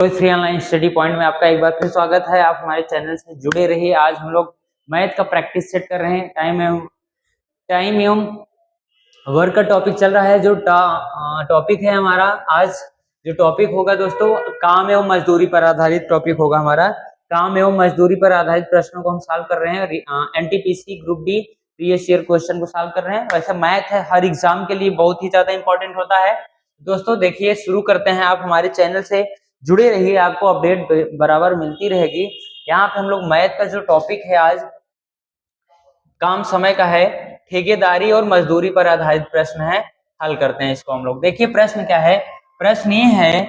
तो free online study point में आपका एक बार फिर स्वागत है। आप हमारे चैनल से जुड़े रहिए। आज हम लोग मैथ का प्रैक्टिस सेट कर रहे हैं। टाइम एवं वर्क का टॉपिक चल रहा है। जो टॉपिक है हमारा आज, जो टॉपिक होगा दोस्तों, काम एवं मजदूरी पर आधारित टॉपिक होगा हमारा। काम एवं मजदूरी पर आधारित प्रश्नों को हम सॉल्व कर रहे हैं। NTPC group D previous year question को सॉल्व कर रहे हैं। वैसे मैथ है, हर एग्जाम के लिए बहुत ही ज्यादा इंपॉर्टेंट होता है। दोस्तों देखिए, शुरू करते हैं। आप हमारे चैनल से जुड़े रहिए, आपको अपडेट बराबर मिलती रहेगी। यहाँ पे हम लोग मैथ का जो टॉपिक है आज, काम समय का है, ठेकेदारी और मजदूरी पर आधारित प्रश्न है। हल करते हैं इसको हम लोग। देखिए प्रश्न क्या है। प्रश्न ये है,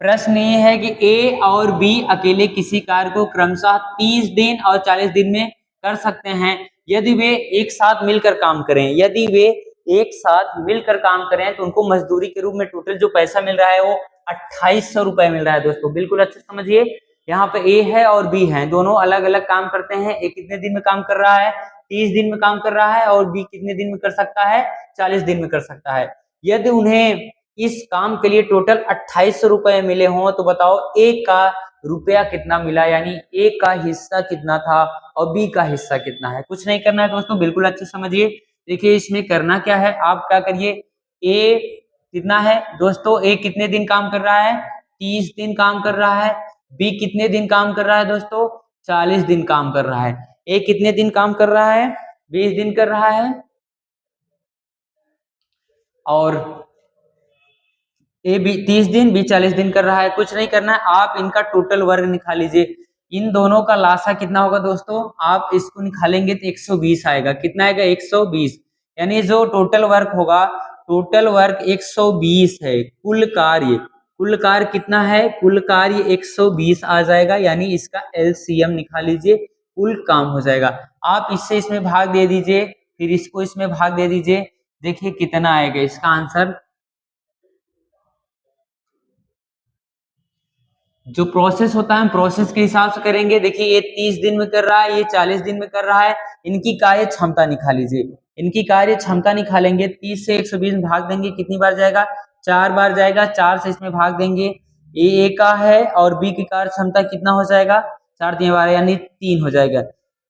प्रश्न ये है कि ए और बी अकेले किसी कार्य को क्रमशः 30 दिन और 40 दिन में कर सकते हैं यदि वे एक साथ मिलकर काम करें। यदि वे एक साथ मिलकर काम करें तो उनको मजदूरी के रूप में टोटल जो पैसा मिल रहा है वो 2800 रुपए मिल रहा है। दोस्तों बिल्कुल अच्छे समझिए, यहाँ पे ए है और बी है, दोनों अलग अलग काम करते हैं। ए कितने दिन में काम कर रहा है? 30 दिन में काम कर रहा है। और बी कितने दिन में कर सकता है? 40 दिन में कर सकता है। यदि उन्हें इस काम के लिए टोटल 2800 रुपए मिले हों तो बताओ ए का रुपया कितना मिला, यानी ए का हिस्सा कितना था और बी का हिस्सा कितना है। कुछ नहीं करना है दोस्तों, बिल्कुल अच्छे समझिए। देखिए इसमें करना क्या है, आप क्या करिए, ए कितना है दोस्तों, ए कितने दिन काम कर रहा है? 30 दिन काम कर रहा है। बी कितने दिन काम कर रहा है दोस्तों? 40 दिन काम कर रहा है। ए कितने दिन काम कर रहा है? 20 दिन कर रहा है। और ए बी 30 दिन, बी 40 दिन कर रहा है। कुछ नहीं करना है, आप इनका टोटल वर्ग निकाल लीजिए। इन दोनों का लासा कितना होगा दोस्तों? आप इसको निकालेंगे तो 120 आएगा। कितना आएगा? 120। यानी जो टोटल वर्क होगा, टोटल वर्क 120 है। कुल कार्य कितना है? कुल कार्य 120 आ जाएगा, यानी इसका एलसीएम निकाल लीजिए, कुल काम हो जाएगा। आप इससे इसमें भाग दे दीजिए, फिर इसको इसमें भाग दे दीजिए। देखिए कितना आएगा इसका आंसर। जो प्रोसेस होता है प्रोसेस के हिसाब से करेंगे। देखिए ये 30 दिन में कर रहा है, ये 40 दिन में कर रहा है। इनकी कार्य क्षमता निकाल लीजिए। इनकी कार्य क्षमता निकालेंगे, 30 से 120 में भाग देंगे, कितनी बार जाएगा? 4 बार जाएगा। 4 से इसमें भाग देंगे, ए का है और बी की कार्य क्षमता कितना हो जाएगा? 4 3 12 यानी 3 हो जाएगा।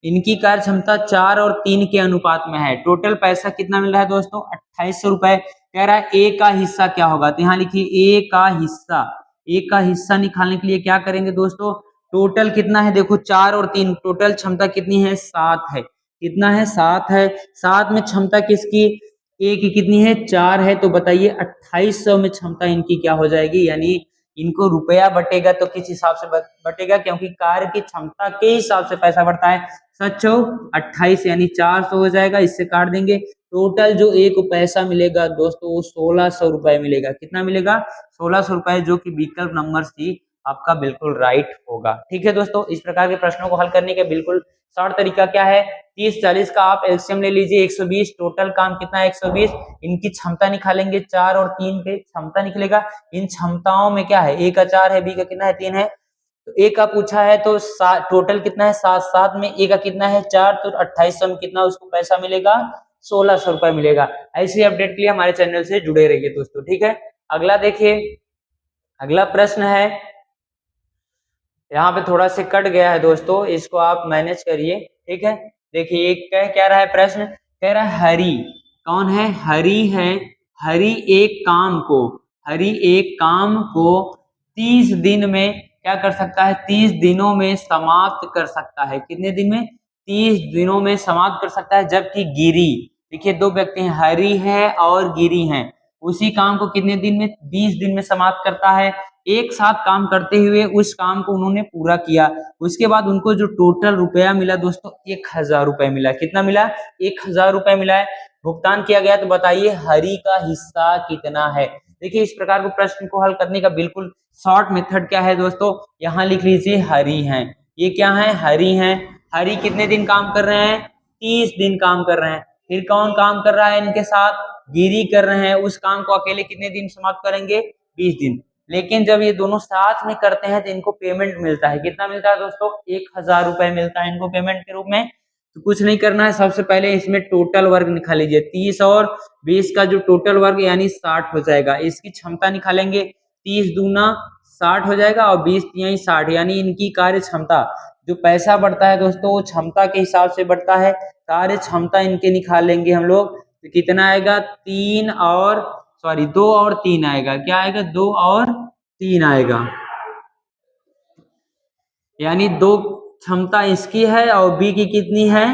इनकी कार्य क्षमता 4 और 3 के अनुपात में है। टोटल पैसा कितना मिल रहा है दोस्तों? 2800 रुपए। कह रहा है ए का हिस्सा क्या होगा, तो यहाँ लिखिए ए का हिस्सा। ए का हिस्सा निकालने के लिए क्या करेंगे दोस्तों? टोटल कितना है देखो, 4 और 3, टोटल क्षमता कितनी है? 7 है। कितना है? 7 है। 7 में क्षमता किसकी? ए की कितनी है? 4 है। तो बताइए 2800 में क्षमता इनकी क्या हो जाएगी? यानी इनको रुपया बटेगा तो किस हिसाब से बटेगा? क्योंकि कार्य की क्षमता के हिसाब से पैसा बढ़ता है। सच हो, 28 यानी 400 हो जाएगा। इससे काट देंगे। टोटल जो ए को पैसा मिलेगा दोस्तों वो 1600 रुपए मिलेगा। कितना मिलेगा? 1600 रुपए, जो कि विकल्प नंबर सी आपका बिल्कुल राइट होगा। ठीक है दोस्तों, इस प्रकार के प्रश्नों को हल करने का बिल्कुल शॉर्ट तरीका क्या है, 30 40 का आप एलसीएम ले लीजिए, 120। टोटल काम कितना है? 120। इनकी क्षमता निकालेंगे, 4 और 3 के क्षमता निकलेगा। इन क्षमताओं में क्या है? ए का 4 है, बी का कितना है? 3 है। तो ए का पूछा है तो टोटल कितना है? 7 7 में ए का कितना है? 4। तो 2800 में कितना उसको पैसा मिलेगा? 1600 रुपए मिलेगा। ऐसी अपडेट के लिए हमारे चैनल से जुड़े रहिए दोस्तों। ठीक है, अगला देखिए, अगला प्रश्न है। यहाँ पे थोड़ा से कट गया है दोस्तों, इसको आप मैनेज करिए। ठीक है, देखिए कह क्या रहा है प्रश्न, कह रहा है हरि। कौन है? हरि है। हरि हरि एक काम को 30 दिन में क्या कर सकता है? 30 दिनों में समाप्त कर सकता है। कितने दिन में? 30 दिनों में समाप्त कर सकता है। जबकि गिरी, देखिए दो व्यक्ति हैं, हरि है और गिरी हैं, उसी काम को कितने दिन में? 20 दिन में समाप्त करता है। एक साथ काम करते हुए उस काम को उन्होंने पूरा किया। उसके बाद उनको जो टोटल रुपया मिला दोस्तों, 1000 रुपए मिला। कितना मिला? 1000 रुपए मिला है। भुगतान किया गया। तो बताइए हरि का हिस्सा कितना है? देखिए इस प्रकार के प्रश्न को हल करने का बिल्कुल शॉर्ट मेथड क्या है दोस्तों, यहाँ लिख लीजिए हरि हैं। ये क्या है? हरि हैं। हरि कितने दिन काम कर रहे हैं? 30 दिन काम कर रहे हैं। फिर कौन काम कर रहा है इनके साथ? गिरी कर रहे हैं। उस काम को अकेले कितने दिन समाप्त करेंगे? 20 दिन। लेकिन जब ये दोनों साथ में करते हैं तो इनको पेमेंट मिलता है। कितना मिलता है दोस्तों? 1000 रुपए मिलता है इनको पेमेंट के रूप में। तो कुछ नहीं करना है, सबसे पहले इसमें टोटल वर्ग निकाल लीजिए। 30 और 20 का जो टोटल वर्ग यानी 60 हो जाएगा। इसकी क्षमता निकालेंगे, 30 दूना 60 हो जाएगा और 20 तिहाई 60, यानी इनकी कार्य क्षमता। जो पैसा बढ़ता है दोस्तों वो क्षमता के हिसाब से बढ़ता है। कार्य क्षमता इनके निकाल लेंगे हम लोग, तो कितना आएगा, 2 और 3 आएगा। क्या आएगा, 2 और 3 आएगा, यानी दो क्षमता इसकी है और बी की कितनी है,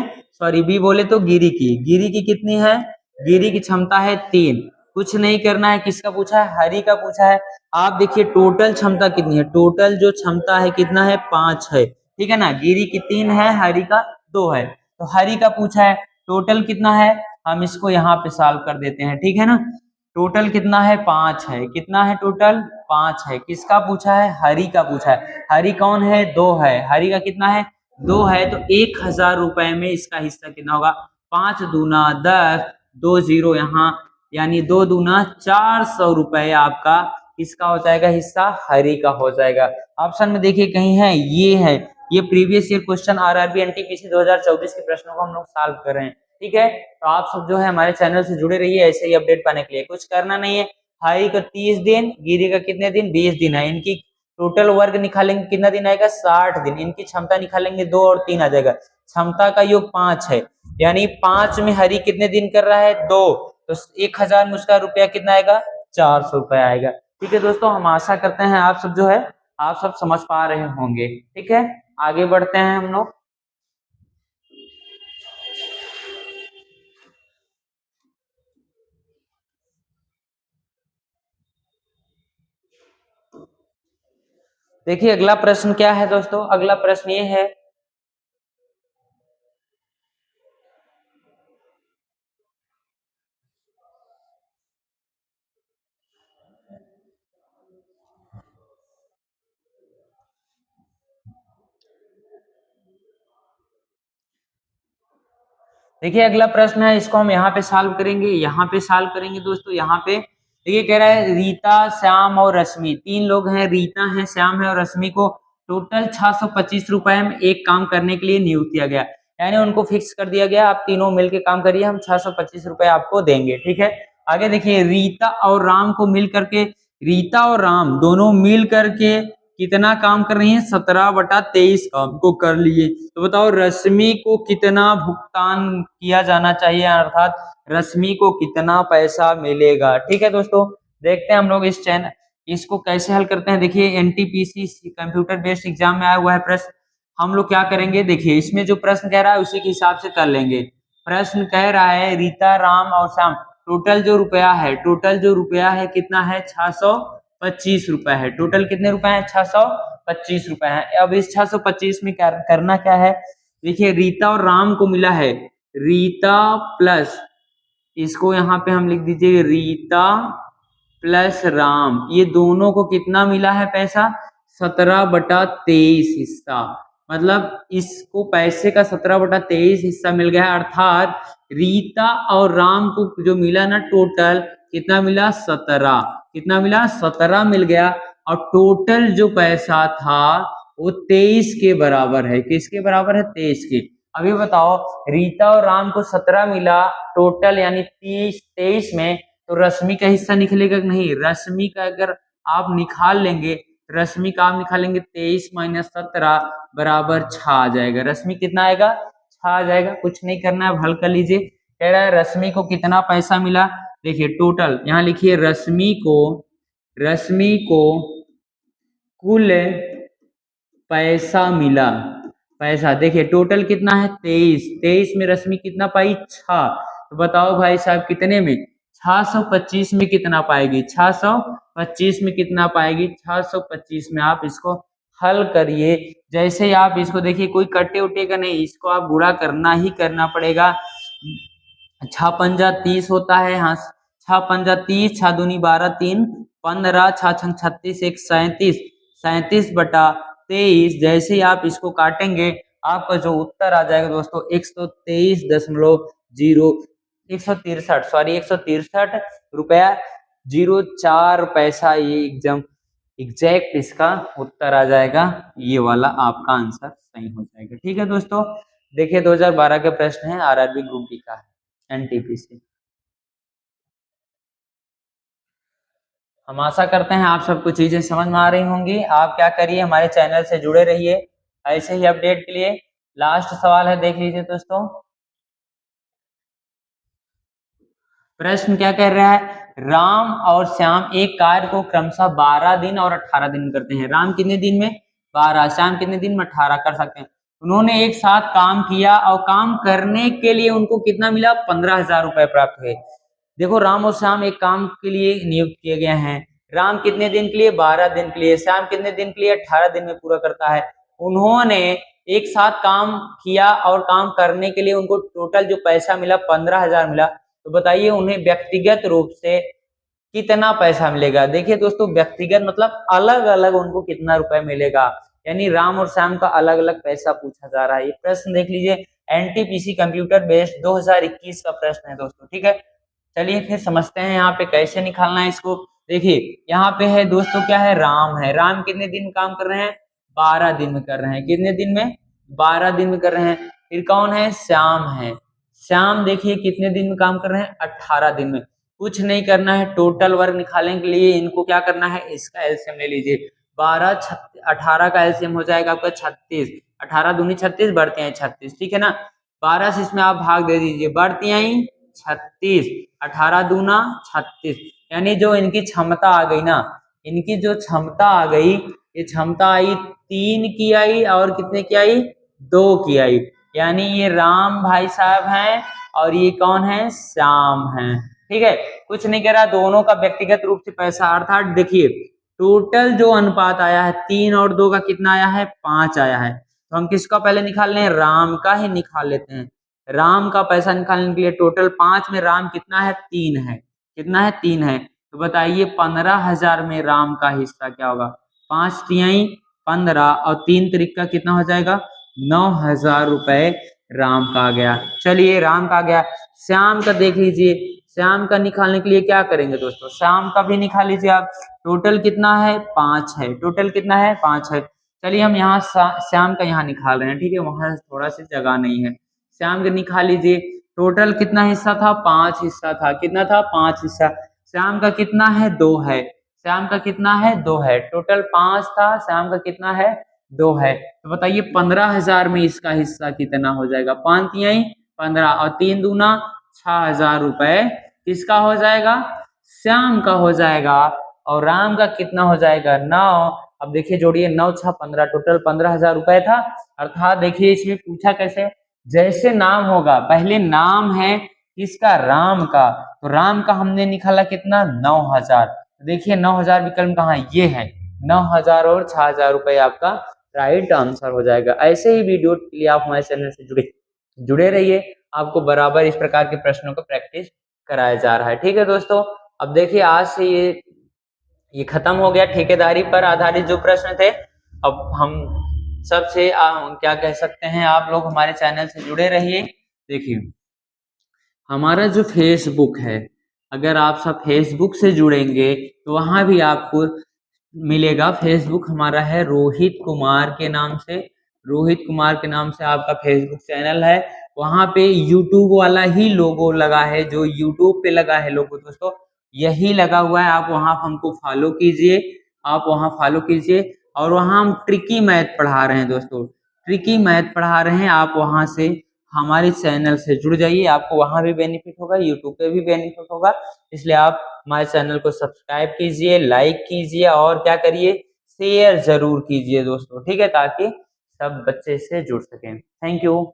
बी बोले तो गिरी की कितनी है, गिरी की क्षमता है 3। कुछ नहीं करना है, किसका पूछा है, हरि का पूछा है। आप देखिए टोटल क्षमता कितनी है, टोटल जो क्षमता है कितना है, 5 है, ठीक है ना। गिरी की 3 है, हरि का 2 है, तो हरि का पूछा है टोटल कितना है। हम इसको यहाँ पे सॉल्व कर देते हैं, ठीक है ना। टोटल कितना है, 5 है। कितना है टोटल, 5 है। किसका पूछा है, हरि का पूछा है। हरि कौन है, 2 है। हरि का कितना है, 2 है, तो 1000 रुपए में इसका हिस्सा कितना होगा, 5 दूना 10, 2 जीरो यहाँ, यानी 2 दूना 400 रुपए आपका किसका हो जाएगा, हिस्सा हरि का हो जाएगा। ऑप्शन में देखिए कहीं है, ये है, ये previous year question RRB NTPC 2024 के प्रश्नों को हम लोग सॉल्व कर रहे हैं, ठीक है। तो आप सब जो है हमारे चैनल से जुड़े रहिए, ऐसे ही अपडेट पाने के लिए। कुछ करना नहीं है, हरि का 30 दिन, गिरी का कितने दिन, 20 दिन है। इनकी टोटल वर्ग निकालेंगे, कितना दिन आएगा, 60 दिन। इनकी क्षमता निकालेंगे, 2 और 3 आ जाएगा। क्षमता का योग 5 है, यानी 5 में हरि कितने दिन कर रहा है, 2, तो 1000 में उसका रुपया कितना आएगा, 400 रुपया आएगा। ठीक है दोस्तों, हम आशा करते हैं आप सब जो है आप सब समझ पा रहे होंगे, ठीक है। आगे बढ़ते हैं हम लोग। देखिए अगला प्रश्न क्या है दोस्तों, अगला प्रश्न ये है, देखिए अगला प्रश्न है, इसको हम यहाँ पे सॉल्व करेंगे, यहाँ पे सॉल्व करेंगे दोस्तों। यहाँ पे देखिए कह रहा है रीता, श्याम और रश्मि, 3 लोग हैं, रीता है, श्याम है और रश्मि को टोटल 625 रुपए में एक काम करने के लिए नियुक्त किया गया, यानी उनको फिक्स कर दिया गया, आप तीनों मिलकर काम करिए, हम 625 रुपए आपको देंगे, ठीक है। आगे देखिए रीता और राम को मिल करके, रीता और राम दोनों मिल करके कितना काम कर रही हैं, 17/23 काम को कर लिए। तो बताओ रश्मि को कितना भुगतान किया जाना चाहिए, अर्थात रश्मि को कितना पैसा मिलेगा, ठीक है दोस्तों। देखते हैं हम लोग इस चैनल इसको कैसे हल करते हैं। देखिए एनटीपीसी कंप्यूटर बेस्ड एग्जाम में आया हुआ है प्रश्न, हम लोग क्या करेंगे, देखिए इसमें जो प्रश्न कह रहा है उसी के हिसाब से कर लेंगे। प्रश्न कह रहा है रीता, राम और श्याम, टोटल जो रुपया है, टोटल जो रुपया है कितना है, 625 रुपए है। टोटल कितने रुपए हैं, 625 रुपए है। अब इस 625 में करना क्या है, देखिए रीता और राम को मिला है, रीता प्लस, इसको यहाँ पे हम लिख दीजिए रीता प्लस राम, ये दोनों को कितना मिला है पैसा, 17/23 हिस्सा, मतलब इसको पैसे का 17/23 हिस्सा मिल गया है। अर्थात रीता और राम को जो मिला ना टोटल कितना मिला, 17, कितना मिला, 17 मिल गया। और टोटल जो पैसा था वो 23 के बराबर है, किसके बराबर है, 23 के। अभी बताओ रीता और राम को 17 मिला टोटल, यानी 23 में, तो रश्मि का हिस्सा निकलेगा कि नहीं, रश्मि का अगर आप निकाल लेंगे, रश्मि का आप निकालेंगे 23 - 17 बराबर 6 आ जाएगा। रश्मि कितना आएगा, 6 आ जाएगा। कुछ नहीं करना है, हल कर लीजिए। कह रहा है रश्मि को कितना पैसा मिला, देखिए टोटल यहाँ लिखिए, रश्मि को कुल पैसा मिला, पैसा देखिए टोटल कितना है, 23 में रश्मि कितना पाई, 6, तो बताओ भाई साहब कितने में, 625 में कितना पाएगी, 625 में कितना पाएगी, 625 में आप इसको हल करिए। जैसे ही आप इसको देखिए कोई कटे उटे का नहीं, इसको आप गुणा करना ही करना पड़ेगा। 6×5 = 30 होता है, हाँ 6×5 = 30, 6 दूनी 12, 3 15, 6 छंग 36, 1 37, 37/23। जैसे ही आप इसको काटेंगे आपका जो उत्तर आ जाएगा दोस्तों 163 रुपया 04 पैसा, ये एकदम एग्जैक्ट इसका उत्तर आ जाएगा, ये वाला आपका आंसर सही हो जाएगा, ठीक है दोस्तों। देखिए 2012 के प्रश्न है, आरआरबी ग्रुप डी का है, एनटीपीसी। हम आशा करते हैं आप सबको चीजें समझ में आ रही होंगी। आप क्या करिए, हमारे चैनल से जुड़े रहिए ऐसे ही अपडेट के लिए। लास्ट सवाल है, देख लीजिए दोस्तों। प्रश्न क्या कह रहा है, राम और श्याम एक कार्य को क्रमशः 12 दिन और 18 दिन में करते हैं। राम कितने दिन में, 12, श्याम कितने दिन में, 18 कर सकते हैं। उन्होंने एक साथ काम किया और काम करने के लिए उनको कितना मिला, 15,000 रुपए प्राप्त हुए। देखो राम और श्याम एक काम के लिए नियुक्त किए गए हैं। राम कितने दिन के लिए, 12 दिन के लिए। श्याम कितने दिन के लिए, 18 दिन में पूरा करता है। उन्होंने एक साथ काम किया और काम करने के लिए उनको टोटल जो पैसा मिला 15,000 मिला। तो बताइए उन्हें व्यक्तिगत रूप से कितना पैसा मिलेगा। देखिए दोस्तों, व्यक्तिगत मतलब अलग अलग उनको कितना रुपए मिलेगा, यानी राम और श्याम का अलग अलग पैसा पूछा जा रहा है। ये प्रश्न देख लीजिए, एनटीपीसी कंप्यूटर बेस्ड 2021 का प्रश्न है दोस्तों, ठीक है। चलिए फिर समझते हैं यहाँ पे कैसे निकालना है इसको। देखिए यहाँ पे है दोस्तों, क्या है, राम है। राम कितने दिन काम कर रहे हैं, 12 दिन में कर रहे हैं। कितने दिन में, 12 दिन में कर रहे हैं। फिर कौन है, श्याम है। श्याम देखिए कितने दिन में काम कर रहे हैं, 18 दिन में। कुछ नहीं करना है, टोटल वर्क निकालने के लिए इनको क्या करना है, इसका एलसीएम ले लीजिए। 12 18 का एलसीएम हो जाएगा आपका 36। 18 दूनी 36, बढ़ते हैं 36, ठीक है ना। 12 से इसमें आप भाग दे दीजिए, बढ़ती आई 36, 18 दूना 36, यानी जो इनकी क्षमता आ गई ना, इनकी जो क्षमता आ गई, ये क्षमता आई 3 की आई और कितने की आई, 2 की आई। यानी ये राम भाई साहब हैं और ये कौन है, श्याम हैं, ठीक है। कुछ नहीं करा, दोनों का व्यक्तिगत रूप से पैसा, अर्थात देखिए टोटल जो अनुपात आया है 3 और 2 का कितना आया है, 5 आया है। तो हम किसका पहले निकाल लें, राम का ही निकाल लेते हैं। राम का पैसा निकालने के लिए टोटल 5 में राम कितना है, 3 है। कितना है, 3 है। तो बताइए 15,000 में राम का हिस्सा क्या होगा, 5 तिहाई 15 और 3 तिरिक का कितना हो जाएगा, 9,000 रुपए राम का आ गया। चलिए राम का आ गया। श्याम का देख लीजिए, श्याम का निकालने के लिए क्या करेंगे दोस्तों, श्याम का भी निकाल लीजिए आप। टोटल कितना है, 5 है। टोटल कितना है, 5 है। चलिए हम यहाँ श्याम का यहाँ निकाल रहे हैं, ठीक है, वहां थोड़ा सी जगह नहीं है। श्याम का निकाल लीजिए। टोटल कितना हिस्सा था, 5 हिस्सा था। कितना था, 5 हिस्सा। श्याम का कितना है, 2 है। श्याम का कितना है, 2 है। टोटल 5 था, श्याम का कितना है, 2 है। तो बताइए 15,000 में इसका हिस्सा कितना हो जाएगा, 5 तिहाई 15 और 3 दूना 6,000 रुपए किसका हो जाएगा, श्याम का हो जाएगा। और राम का कितना हो जाएगा, 9। अब देखिए जोड़िए, 9 6 15, टोटल 15,000 रुपए था। अर्थात देखिए इसमें पूछा कैसे, जैसे नाम होगा, पहले नाम है किसका, राम का, तो राम का हमने निकाला कितना, 9,000। देखिए 9,000 विकल्प कहाँ, ये है 9,000 और 6,000 रुपए आपका राइट आंसर हो जाएगा। ऐसे ही वीडियो के लिए आप हमारे चैनल से जुड़े रहिए, आपको बराबर इस प्रकार के प्रश्नों को प्रैक्टिस कराया जा रहा है, ठीक है दोस्तों। अब देखिए आज से ये खत्म हो गया ठेकेदारी पर आधारित जो प्रश्न थे। अब हम सबसे क्या कह सकते हैं, आप लोग हमारे चैनल से जुड़े रहिए। देखिए हमारा जो फेसबुक है, अगर आप सब फेसबुक से जुड़ेंगे तो वहां भी आपको मिलेगा। फेसबुक हमारा है रोहित कुमार के नाम से, रोहित कुमार के नाम से आपका फेसबुक चैनल है। वहां पे यूट्यूब वाला ही लोगो लगा है, जो यूट्यूब पे लगा है लोगो दोस्तों, यही लगा हुआ है। आप वहां हमको फॉलो कीजिए, आप वहां फॉलो कीजिए। और वहां हम ट्रिकी मैथ पढ़ा रहे हैं दोस्तों, ट्रिकी मैथ पढ़ा रहे हैं। आप वहां से हमारे चैनल से जुड़ जाइए, आपको वहां भी बेनिफिट होगा, यूट्यूब पे भी बेनिफिट होगा। इसलिए आप हमारे चैनल को सब्सक्राइब कीजिए, लाइक कीजिए और क्या करिए, शेयर जरूर कीजिए दोस्तों, ठीक है, ताकि सब बच्चे इससे जुड़ सकें। Thank you.